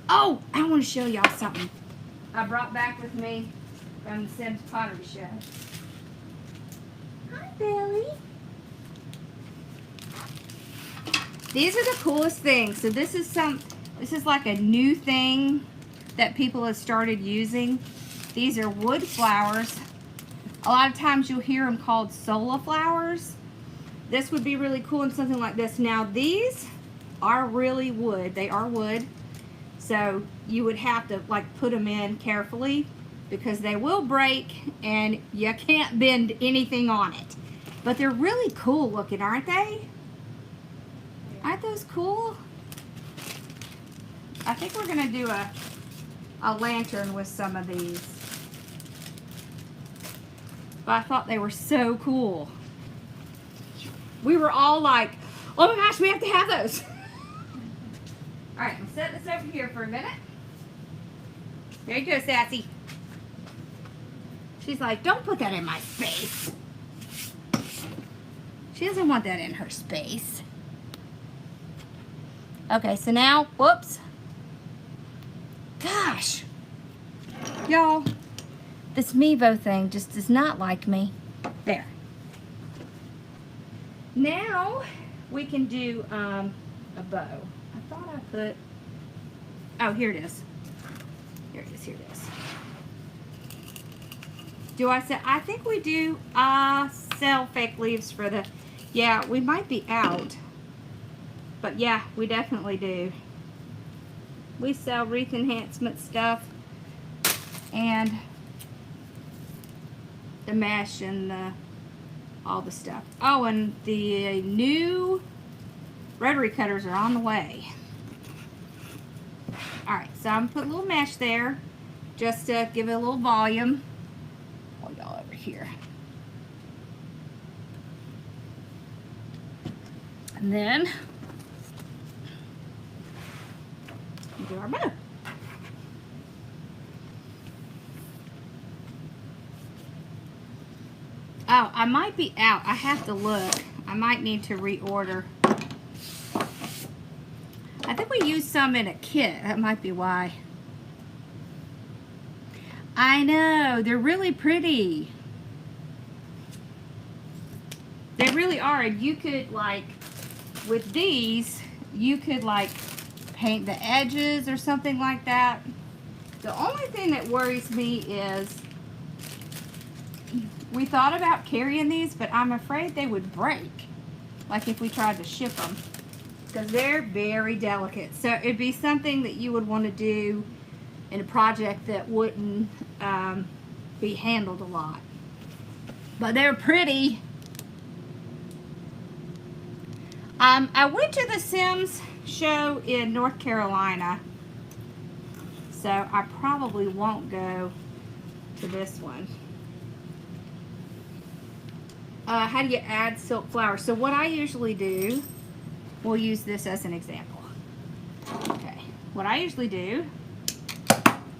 Oh, I want to show y'all something I brought back with me from the Sims Pottery Show. Hi, Billy. These are the coolest things. So this is like a new thing that people have started using. These are wood flowers. A lot of times you'll hear them called sola flowers. This would be really cool in something like this. Now these are really wood. They are wood. So you would have to like put them in carefully because they will break and you can't bend anything on it. But they're really cool looking, aren't they? Aren't those cool? I think we're gonna do a lantern with some of these. But I thought they were so cool. We were all like, oh my gosh, we have to have those. All right, I'm gonna set this over here for a minute. There you go, Sassy. She's like, don't put that in my space. She doesn't want that in her space. Okay, so now, whoops. Gosh. Y'all, this Mevo thing just does not like me. There. Now, we can do a bow. I thought I put, oh, here it is. Here it is, here it is. Do I say, I think we do sell fake leaves for the, yeah, we might be out. But yeah, we definitely do. We sell wreath enhancement stuff and the mesh and all the stuff. Oh, and the new rotary cutters are on the way. Alright, so I'm gonna put a little mesh there just to give it a little volume. Hold y'all over here. And then do our bow. Oh, I might be out. I have to look. I might need to reorder. I think we used some in a kit. That might be why. I know. They're really pretty. They really are. And you could, like, with these, you could, like, paint the edges or something like that. The only thing that worries me is we thought about carrying these, but I'm afraid they would break, like if we tried to ship them, because they're very delicate. So it'd be something that you would want to do in a project that wouldn't be handled a lot. But they're pretty. I went to the Sims show in North Carolina, so I probably won't go to this one. How do you add silk flowers? So what I usually do, we'll use this as an example. Okay, what I usually do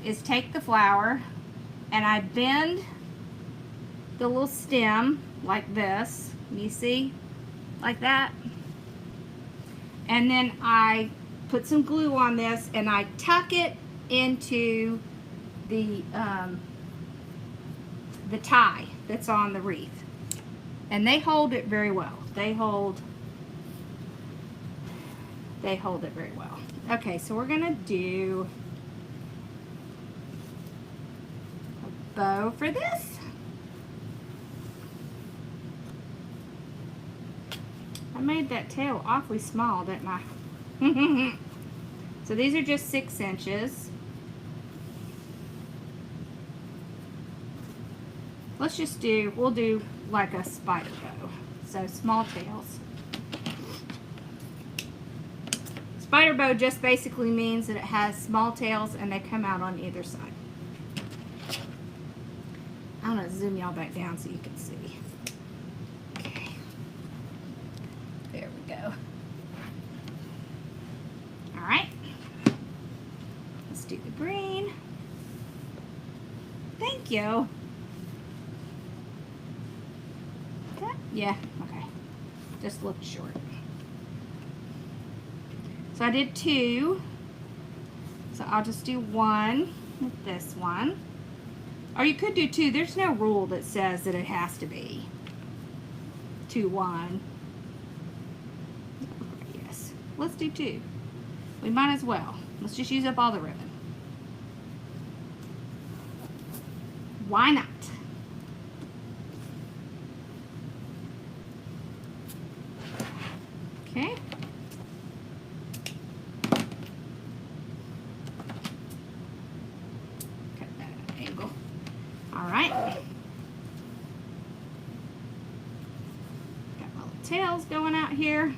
is take the flower and I bend the little stem like this. You see? Like that. And then I put some glue on this and I tuck it into the tie that's on the wreath. And they hold it very well. They hold it very well. Okay, so we're gonna do a bow for this. I made that tail awfully small, didn't I? So these are just 6 inches. Let's just do, we'll do like a spider bow. So small tails. Spider bow just basically means that it has small tails and they come out on either side. I'm gonna zoom y'all back down so you can see. Okay. There we go. All right. Let's do the green. Thank you. Yeah, okay. Just looked short. So I did 2. So I'll just do 1 with this one. Or you could do 2. There's no rule that says that it has to be 2, 1. Yes. Let's do 2. We might as well. Let's just use up all the ribbon. Why not? Okay. Cut that at an angle. All right. Got my little tails going out here.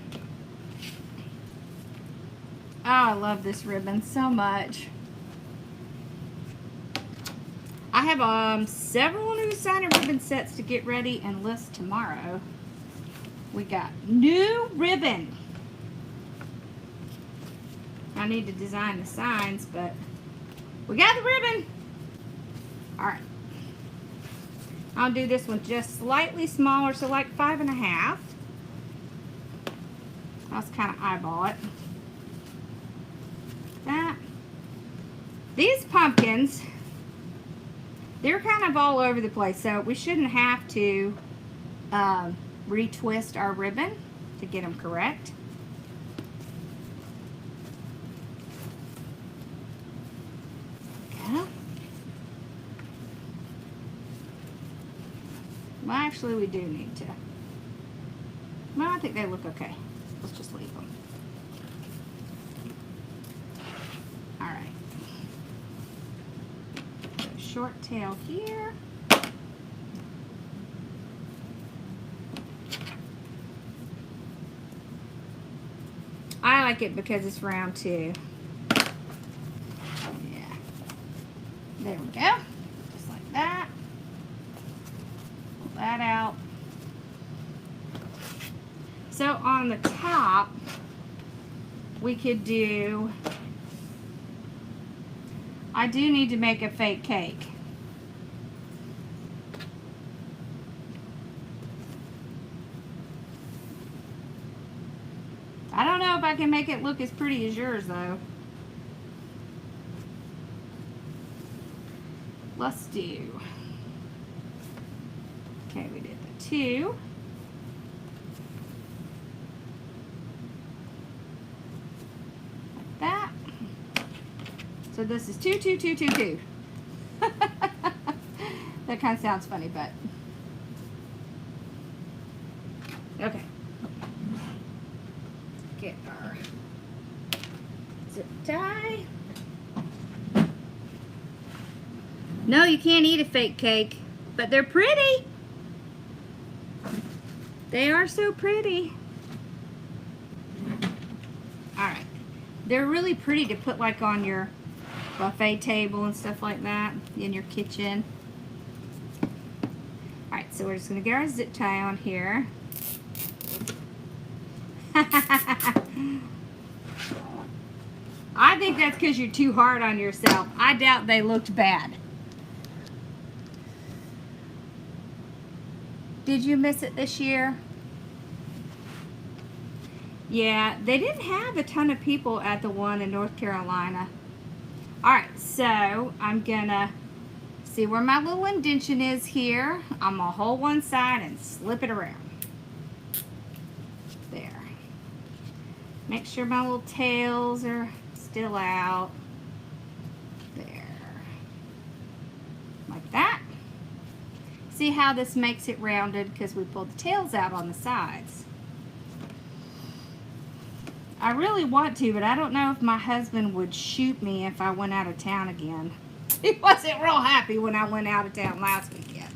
Oh, I love this ribbon so much. I have several new designer ribbon sets to get ready and list tomorrow. We got new ribbon. I need to design the signs, but we got the ribbon. All right. I'll do this one just slightly smaller, so like 5.5. I'll just kind of eyeball it. That. These pumpkins, they're kind of all over the place, so we shouldn't have to retwist our ribbon to get them correct. Okay. Well, actually, we do need to. Well, I think they look okay. Let's just leave them. All right. So short tail here. I like it because it's round too. Yeah. There we go. Just like that. Pull that out. So on the top, we could do, I do need to make a fake cake. I can make it look as pretty as yours though. Let's do. Okay, we did the 2. Like that. So this is 2, 2, 2, 2, 2. That kind of sounds funny, but okay. Get our zip tie. No, you can't eat a fake cake, but they're pretty. They are so pretty. All right. They're really pretty to put like on your buffet table and stuff like that in your kitchen. All right, so we're just gonna get our zip tie on here. I think that's because you're too hard on yourself. I doubt they looked bad. Did you miss it this year? Yeah, they didn't have a ton of people at the one in North Carolina. Alright, so I'm gonna see where my little indention is here. I'm gonna hold one side and slip it around. There. Make sure my little tails are still out. There. Like that. See how this makes it rounded because we pulled the tails out on the sides. I really want to, but I don't know if my husband would shoot me if I went out of town again. He wasn't real happy when I went out of town last weekend.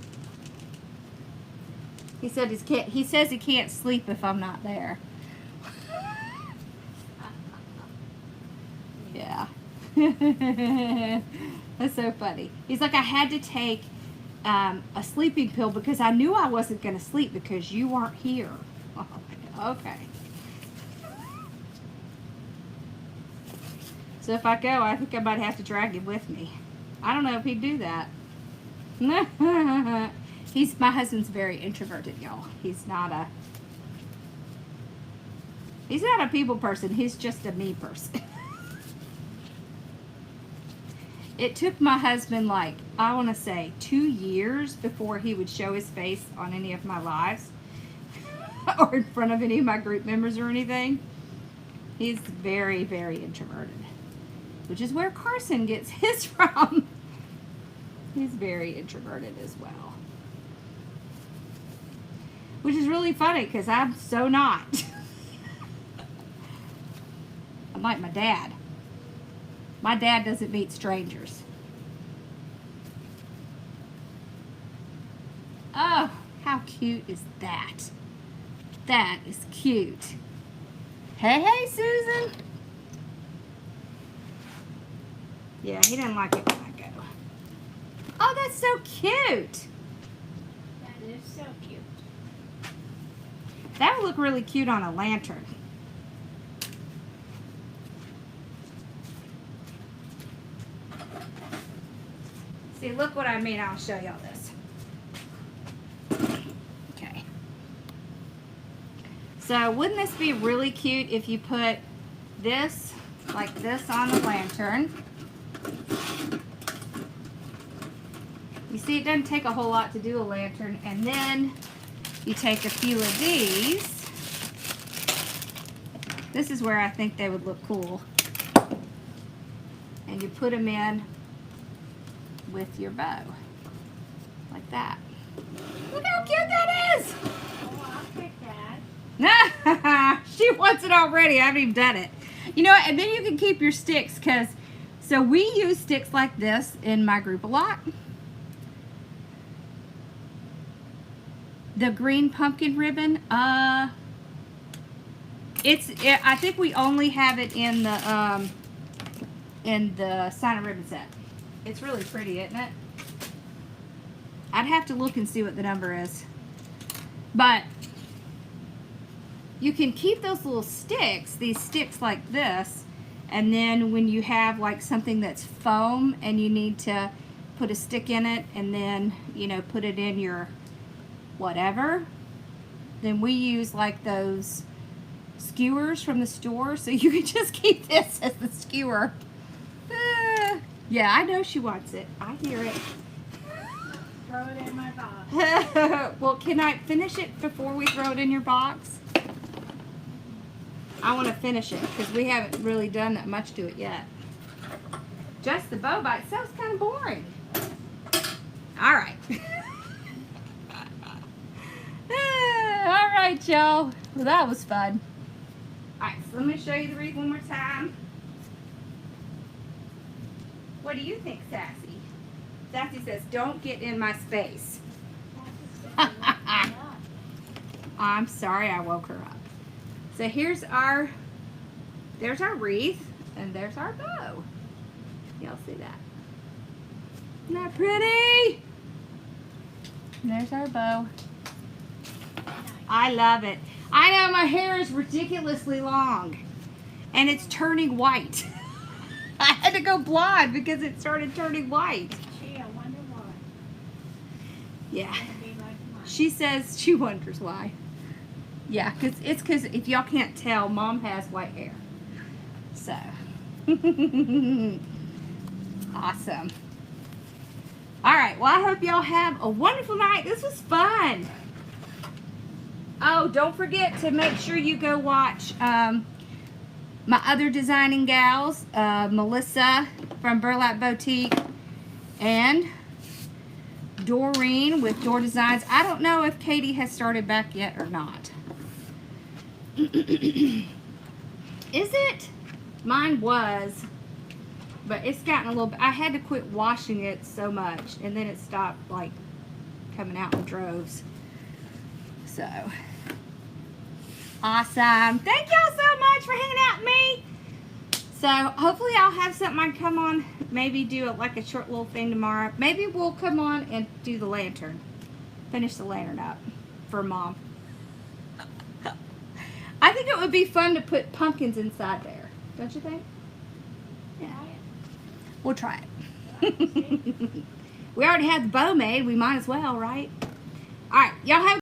He said he says he can't sleep if I'm not there. Yeah. That's so funny. He's like, I had to take a sleeping pill because I knew I wasn't going to sleep because you weren't here. Okay. So if I go, I think I might have to drag him with me. I don't know if he'd do that. My husband's very introverted, y'all. He's not a people person. He's just a me person. It took my husband like, I want to say 2 years before he would show his face on any of my lives or in front of any of my group members or anything. He's very, very introverted, which is where Carson gets his from. He's very introverted as well. Which is really funny because I'm so not. I'm like my dad. My dad doesn't meet strangers. Oh, how cute is that? That is cute. Hey, hey, Susan. Yeah, he doesn't like it when I go. Oh, that's so cute. That is so cute. That would look really cute on a lantern. See, look what I mean. I'll show y'all this. Okay. So, wouldn't this be really cute if you put this, like this, on the lantern? You see, it doesn't take a whole lot to do a lantern. And then you take a few of these. This is where I think they would look cool. And you put them in with your bow. Like that. Look how cute that is! Oh, I'll pick that. She wants it already. I haven't even done it. You know what? And then you can keep your sticks because, so we use sticks like this in my group a lot. The green pumpkin ribbon, I think we only have it in the sign and ribbon set. It's really pretty, isn't it? I'd have to look and see what the number is. But you can keep those little sticks, these sticks like this, and then when you have like something that's foam and you need to put a stick in it and then, you know, put it in your whatever, then we use like those skewers from the store, so you can just keep this as the skewer. Yeah, I know she wants it. I hear it. Throw it in my box. Well, can I finish it before we throw it in your box? I want to finish it because we haven't really done that much to it yet. Just the bow by itself is kind of boring. All right. All right, y'all. Well, that was fun. All right, so let me show you the wreath one more time. What do you think, Sassy? Sassy says, don't get in my space. I'm sorry I woke her up. So here's there's our wreath, and there's our bow. Y'all see that? Isn't that pretty? And there's our bow. I love it. I know my hair is ridiculously long, and it's turning white. I had to go blonde because it started turning white. Gee, I wonder why. Yeah. It's gonna be like mine. She says she wonders why. Yeah, it's because if y'all can't tell, Mom has white hair. So. Awesome. All right. Well, I hope y'all have a wonderful night. This was fun. Oh, don't forget to make sure you go watch my other designing gals, Melissa from Burlap Boutique and Doreen with Door Designs. I don't know if Katie has started back yet or not. Is it? Mine was, but it's gotten a little bit. I had to quit washing it so much, and then it stopped like coming out in droves. So awesome. Thank y'all so much for hanging out with me. So hopefully I'll have something I can come on, maybe do like a short little thing tomorrow. Maybe we'll come on and do the lantern. Finish the lantern up for Mom. I think it would be fun to put pumpkins inside there. Don't you think? Yeah. We'll try it. We already had the bow made. We might as well, right? All right. Y'all have